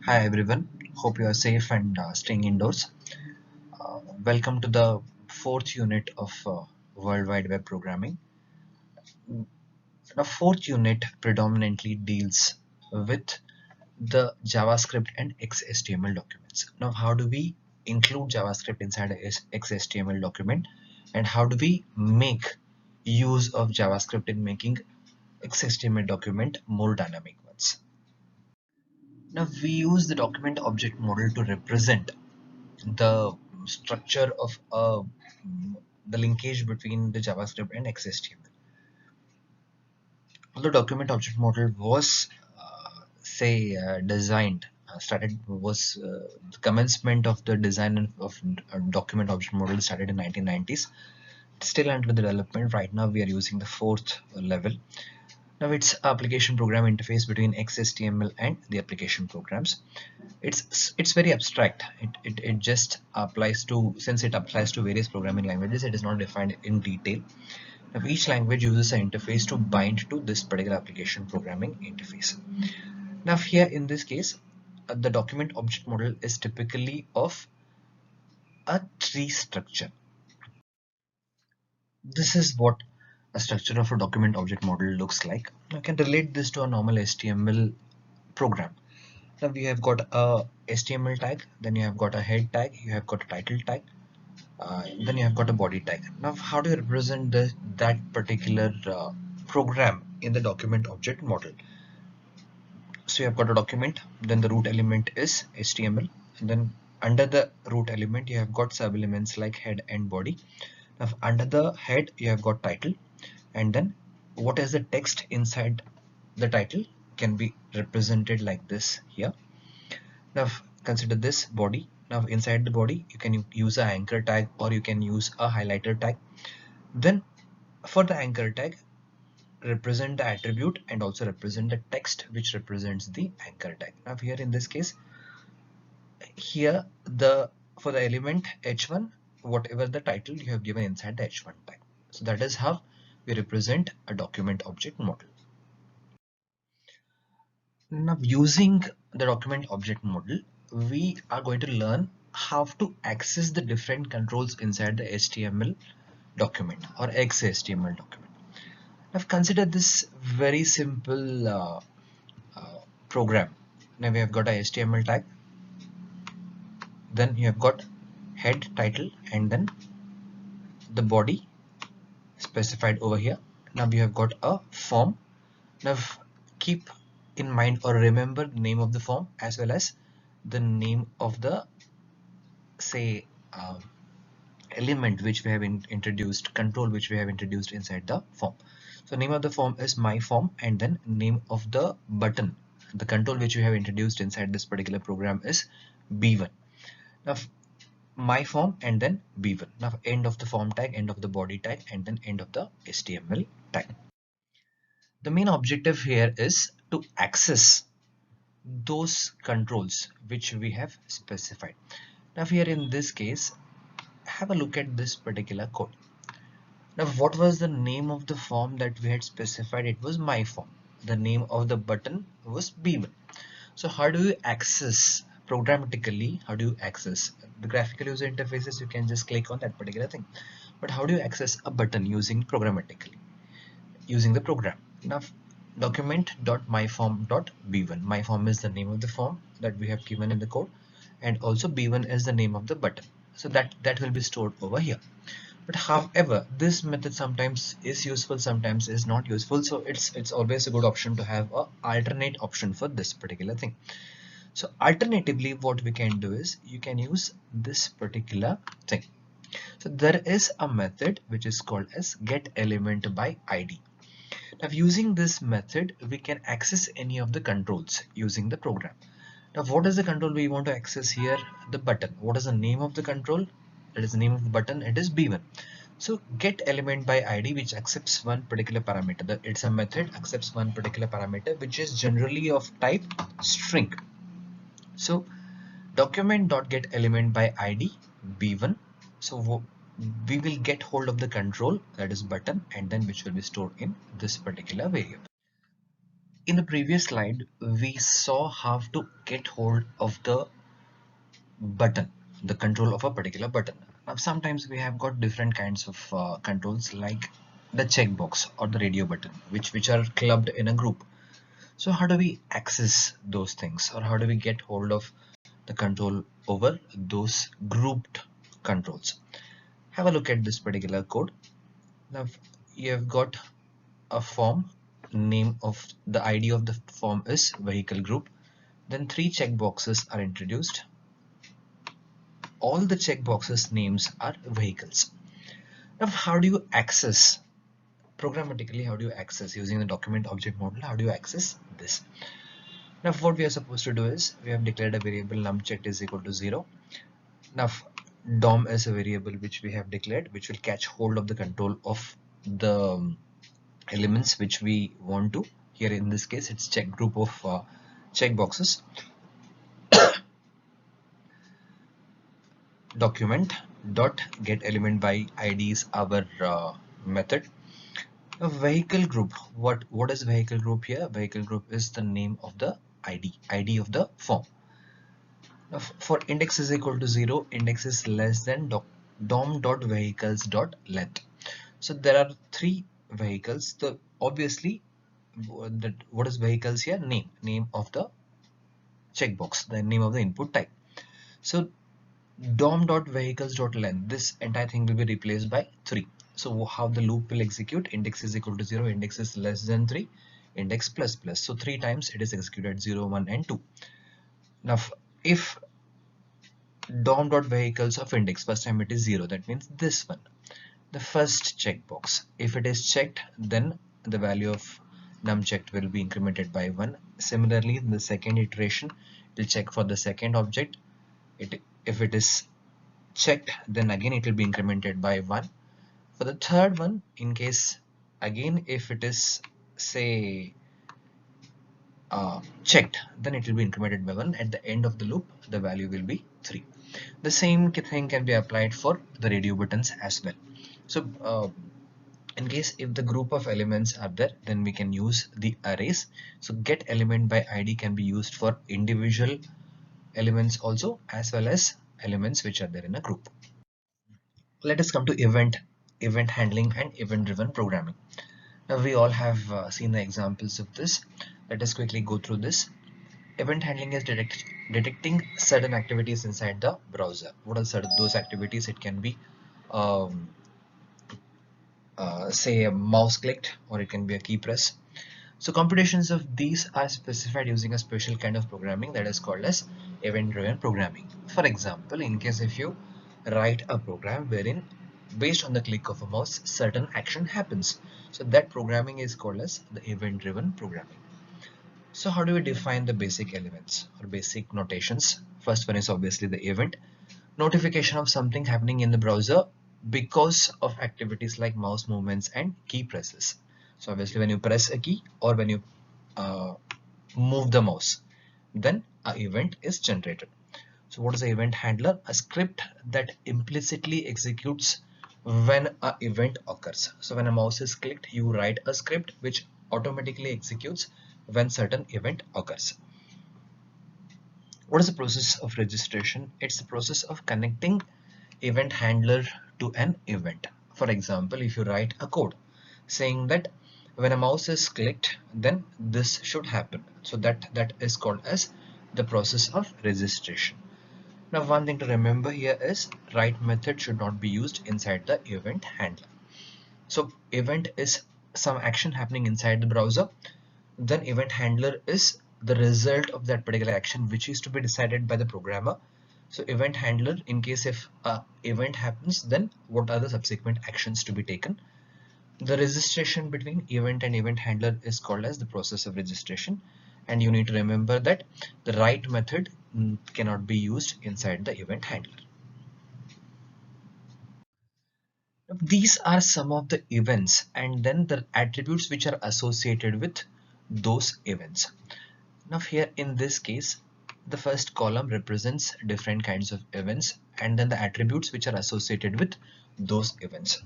Hi everyone, hope you are safe and staying indoors. Welcome to the fourth unit of World Wide Web programming. The fourth unit predominantly deals with the JavaScript and XHTML documents. Now, how do we include JavaScript inside a XHTML document, and how do we make use of JavaScript in making XHTML document more dynamic ones? Now, we use the document object model to represent the structure of the linkage between the JavaScript and XHTML. The document object model was, designed, started was the commencement of the design of document object model started in 1990s. It's still under the development. Right now, we are using the fourth level. Now it's application program interface between XHTML and the application programs. It's very abstract. It just applies to, since it applies to various programming languages, it is not defined in detail. Now each language uses an interface to bind to this particular application programming interface. Now here in this case, the document object model is typically of a tree structure. This is what a structure of a document object model looks like. I can relate this to a normal HTML program. Now we have got a HTML tag, then you have got a head tag, you have got a title tag, then you have got a body tag. Now how do you represent that particular program in the document object model? So you have got a document, then the root element is HTML, and then under the root element you have got sub elements like head and body. Now under the head you have got title, and then what is the text inside the title can be represented like this here. Now consider this body. Now inside the body you can use an anchor tag or you can use a highlighter tag. Then for the anchor tag, represent the attribute and also represent the text which represents the anchor tag. Now here in this case, here the for the element h1, whatever the title you have given inside the h1 tag. So that is how we represent a document object model. Now using the document object model, we are going to learn how to access the different controls inside the HTML document or XHTML document. Now consider this very simple program. Now we have got a HTML tag, then you have got head, title, and then the body specified over here. Now we have got a form. Now keep in mind or remember the name of the form as well as the name of the say element which we have introduced, control which we have introduced inside the form. So name of the form is my form, and then name of the button, the control which we have introduced inside this particular program is B1. Now my form and then B1. Now end of the form tag, end of the body tag, and then end of the HTML tag. The main objective here is to access those controls which we have specified. Now here in this case, have a look at this particular code. Now what was the name of the form that we had specified? It was my form. The name of the button was B1. So how do you access programmatically? How do you access the graphical user interfaces? You can just click on that particular thing. But how do you access a button using programmatically? Using the program. Now document.myform.b1. My form is the name of the form that we have given in the code, and also b1 is the name of the button. So that will be stored over here. But however, this method sometimes is useful, sometimes is not useful. So it's always a good option to have a alternate option for this particular thing. So alternatively, what we can do is you can use this particular thing. So there is a method which is called as get element by ID. Now using this method, we can access any of the controls using the program. Now what is the control we want to access here? The button. What is the name of the control? That is the name of the button. It is B1. So get element by ID, which accepts one particular parameter. It's a method accepts one particular parameter which is generally of type string. So document.get element by ID B1. So we will get hold of the control, that is button, and then which will be stored in this particular variable. In the previous slide, we saw how to get hold of the button, the control of a particular button. Now, sometimes we have got different kinds of controls like the checkbox or the radio button, which are clubbed in a group. So how do we access those things, or how do we get hold of the control over those grouped controls? Have a look at this particular code. Now you have got a form, name of the ID of the form is vehicle group. Then three checkboxes are introduced. All the checkboxes names are vehicles. Now how do you access programmatically, how do you access using the document object model, how do you access this? Now what we are supposed to do is we have declared a variable numchecked is equal to 0. Now DOM is a variable which we have declared, which will catch hold of the control of the elements which we want to. Here in this case it's check group of checkboxes. Document dot get element by id is our method. A vehicle group, what is vehicle group here? Vehicle group is the name of the id of the form. Now for index is equal to 0, index is less than dom dot vehicles dot length. So there are three vehicles. The obviously what is vehicles here? Name of the checkbox, the name of the input type. So dom dot vehicles dot length, this entire thing will be replaced by 3. So how the loop will execute? Index is equal to 0, index is less than 3, index plus plus. So 3 times it is executed, 0, 1 and 2. Now if dom dot vehicles of index, first time it is 0, that means this one, the first checkbox, if it is checked, then the value of num checked will be incremented by 1. Similarly, in the second iteration, it will check for the second object. If it is checked, then again it will be incremented by 1. For the third one, in case again if it is say checked, then it will be incremented by 1. At the end of the loop, the value will be 3. The same thing can be applied for the radio buttons as well. So in case if the group of elements are there, then we can use the arrays. So get element by id can be used for individual elements also, as well as elements which are there in a group. Let us come to event handling and event driven programming. Now we all have seen the examples of this. Let us quickly go through this. Event handling is detecting certain activities inside the browser. What are those activities? It can be um, say a mouse clicked, or it can be a key press. So computations of these are specified using a special kind of programming that is called as event-driven programming. For example, in case if you write a program wherein based on the click of a mouse certain action happens, so that programming is called as the event-driven programming. So how do we define the basic elements or basic notations? First one is obviously the event, notification of something happening in the browser because of activities like mouse movements and key presses. So obviously when you press a key or when you uh, move the mouse, then an event is generated. So what is the event handler? A script that implicitly executes when an event occurs. So when a mouse is clicked, you write a script which automatically executes when certain event occurs. What is the process of registration? It's the process of connecting event handler to an event. For example, if you write a code saying that when a mouse is clicked, then this should happen. So that is called as the process of registration. Now one thing to remember here is write method should not be used inside the event handler. So event is some action happening inside the browser, then event handler is the result of that particular action which is to be decided by the programmer. So event handler, in case if a event happens, then what are the subsequent actions to be taken. The registration between event and event handler is called as the process of registration, and you need to remember that the write method cannot be used inside the event handler. These are some of the events and then the attributes which are associated with those events. Now here in this case, the first column represents different kinds of events and then the attributes which are associated with those events.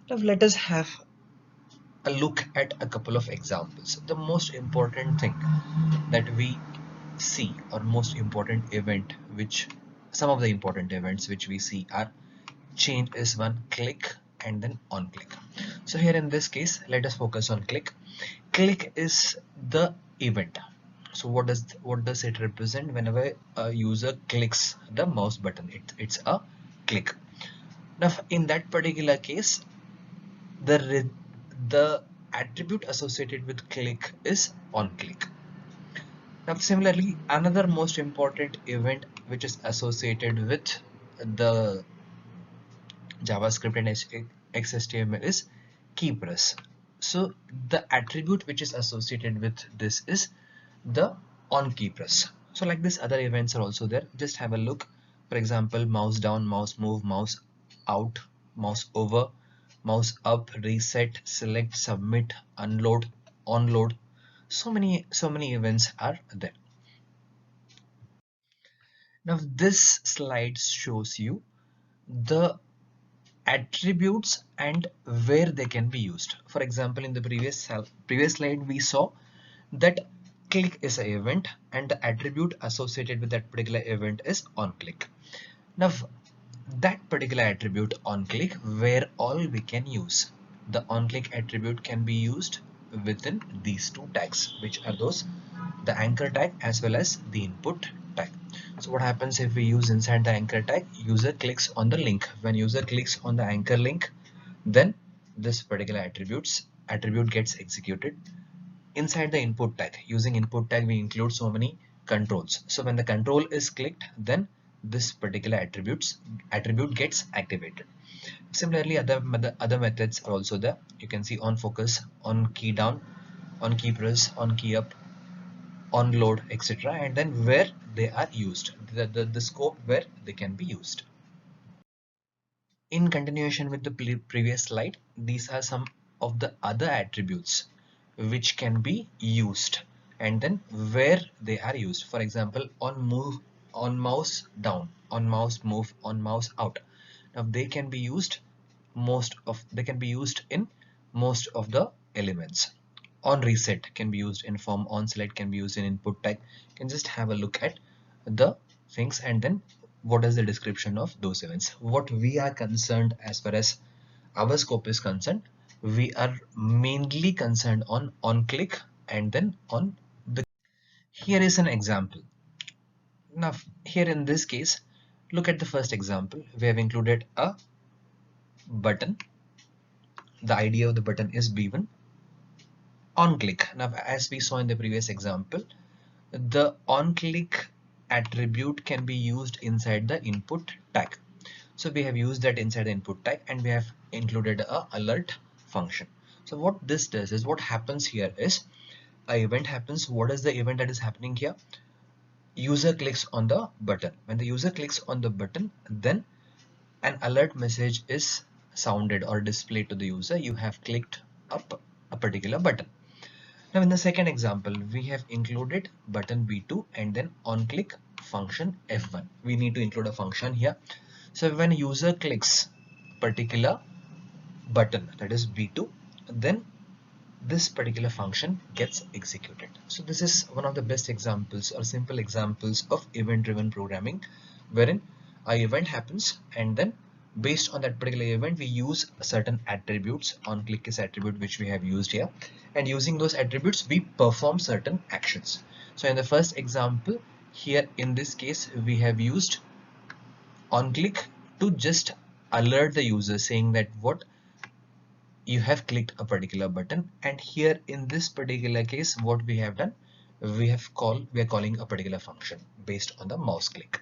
Now let us have a look at a couple of examples. The most important thing that we see, or most important event, which some of the important events which we see are change is one click and then on click. So here in this case, let us focus on click. Click is the event. So what does it represent? Whenever a user clicks the mouse button, it's a click. Now in that particular case, the attribute associated with click is on click. Now similarly, another most important event which is associated with the JavaScript and XHTML is key press. So the attribute which is associated with this is the on key press. So like this, other events are also there. Just have a look. For example, mouse down, mouse move, mouse out, mouse over, mouse up, reset, select, submit, unload, onload. So many events are there. Now this slide shows you the attributes and where they can be used. For example, in the previous slide we saw that click is an event and the attribute associated with that particular event is on click. Now that particular attribute on click, where all we can use the on click attribute can be used within these two tags, which are those, the anchor tag as well as the input tag. So what happens if we use inside the anchor tag, user clicks on the link. When user clicks on the anchor link, then this particular attribute gets executed. Inside the input tag, using input tag we include so many controls. So when the control is clicked, then this particular attribute gets activated. Similarly, other methods are also there. You can see on focus, on key down, on key press, on key up, on load, etc., and then where they are used, the scope where they can be used. In continuation with the previous slide, these are some of the other attributes which can be used and then where they are used. For example, on move, on mouse down, on mouse move, on mouse out. Now they can be used in most of the elements. On reset can be used in form, on select can be used in input tag. You can just have a look at the things and then what is the description of those events. What we are concerned as far as our scope is concerned, we are mainly concerned on click and then on the. Here is an example. Now here in this case, look at the first example. We have included a button. The idea of the button is B1 on click. Now as we saw in the previous example, the on click attribute can be used inside the input tag. So we have used that inside the input tag and we have included a alert function. So what this does is, what happens here is a event happens. What is the event that is happening here? User clicks on the button. When the user clicks on the button, then an alert message is sounded or displayed to the user. You have clicked up a particular button. Now in the second example, we have included button B2 and then on click function F1. We need to include a function here. So when user clicks particular button, that is B2, then this particular function gets executed. So this is one of the best examples or simple examples of event-driven programming, wherein an event happens and then based on that particular event we use certain attributes. On click is attribute which we have used here, and using those attributes we perform certain actions. So in the first example here, in this case we have used on click to just alert the user saying that what you have clicked a particular button. And here in this particular case, what we have done, we are calling a particular function based on the mouse click.